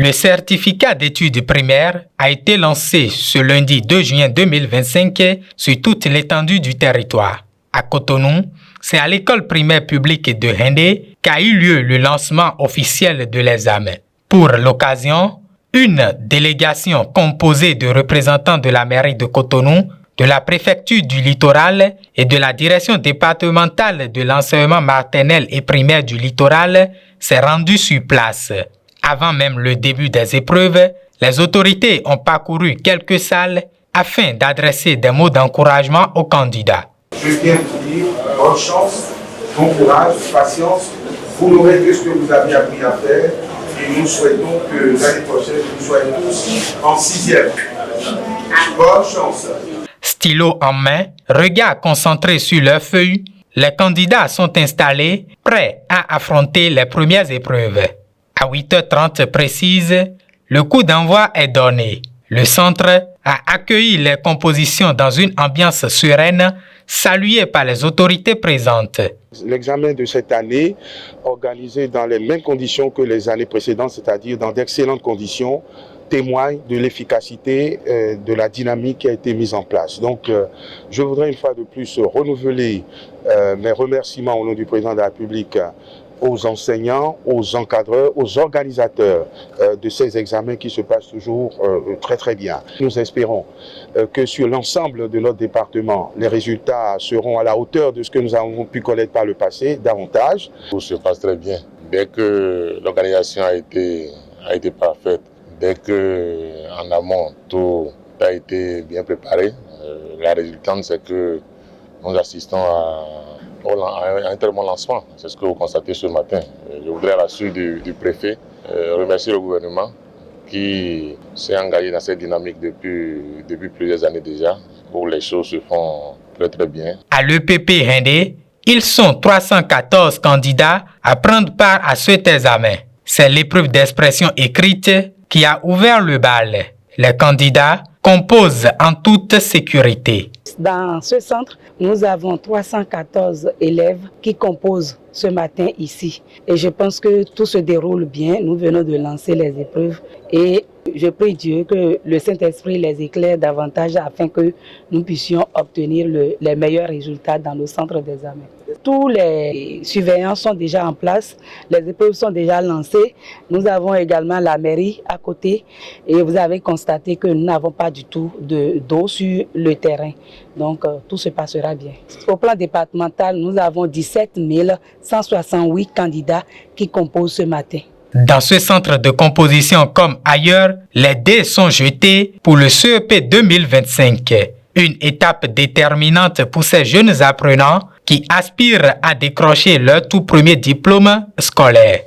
Le certificat d'études primaires a été lancé ce lundi 2 juin 2025 sur toute l'étendue du territoire. À Cotonou, c'est à l'école primaire publique de Hindé qu'a eu lieu le lancement officiel de l'examen. Pour l'occasion, une délégation composée de représentants de la mairie de Cotonou, de la préfecture du littoral et de la direction départementale de l'enseignement maternel et primaire du littoral s'est rendue sur place. Avant même le début des épreuves, les autorités ont parcouru quelques salles afin d'adresser des mots d'encouragement aux candidats. Je viens vous dire bonne chance, bon courage, patience. Vous n'aurez que ce que vous avez appris à faire et nous souhaitons que l'année prochaine, vous soyez tous en 6e. Bonne chance. Stylo en main, regard concentré sur leurs feuilles, les candidats sont installés, prêts à affronter les premières épreuves. À 8h30 précise, le coup d'envoi est donné. Le centre a accueilli les compositions dans une ambiance sereine, saluée par les autorités présentes. L'examen de cette année, organisé dans les mêmes conditions que les années précédentes, c'est-à-dire dans d'excellentes conditions, témoigne de l'efficacité de la dynamique qui a été mise en place. Donc, je voudrais une fois de plus renouveler mes remerciements au nom du président de la République aux enseignants, aux encadreurs, aux organisateurs de ces examens qui se passent toujours très très bien. Nous espérons que sur l'ensemble de notre département, les résultats seront à la hauteur de ce que nous avons pu connaître par le passé, davantage. Tout se passe très bien. Dès que l'organisation a été parfaite, dès que en amont tout a été bien préparé, la résultante c'est que nous assistons à un très bon lancement. C'est ce que vous constatez ce matin. Je voudrais à la suite du préfet remercier le gouvernement qui s'est engagé dans cette dynamique depuis plusieurs années déjà, où les choses se font très très bien. À l'EPP Hindé, ils sont 314 candidats à prendre part à cet examen. C'est l'épreuve d'expression écrite qui a ouvert le bal. Les candidats composent en toute sécurité. Dans ce centre, nous avons 314 élèves qui composent ce matin ici. Et je pense que tout se déroule bien. Nous venons de lancer les épreuves et je prie Dieu que le Saint-Esprit les éclaire davantage afin que nous puissions obtenir les meilleurs résultats dans nos centres d'examen. Tous les surveillants sont déjà en place, les épreuves sont déjà lancées. Nous avons également la mairie à côté et vous avez constaté que nous n'avons pas du tout d'eau sur le terrain. Donc tout se passera bien. Au plan départemental, nous avons 17 168 candidats qui composent ce matin. Dans ce centre de composition comme ailleurs, les dés sont jetés pour le CEP 2025. Une étape déterminante pour ces jeunes apprenants qui aspirent à décrocher leur tout premier diplôme scolaire.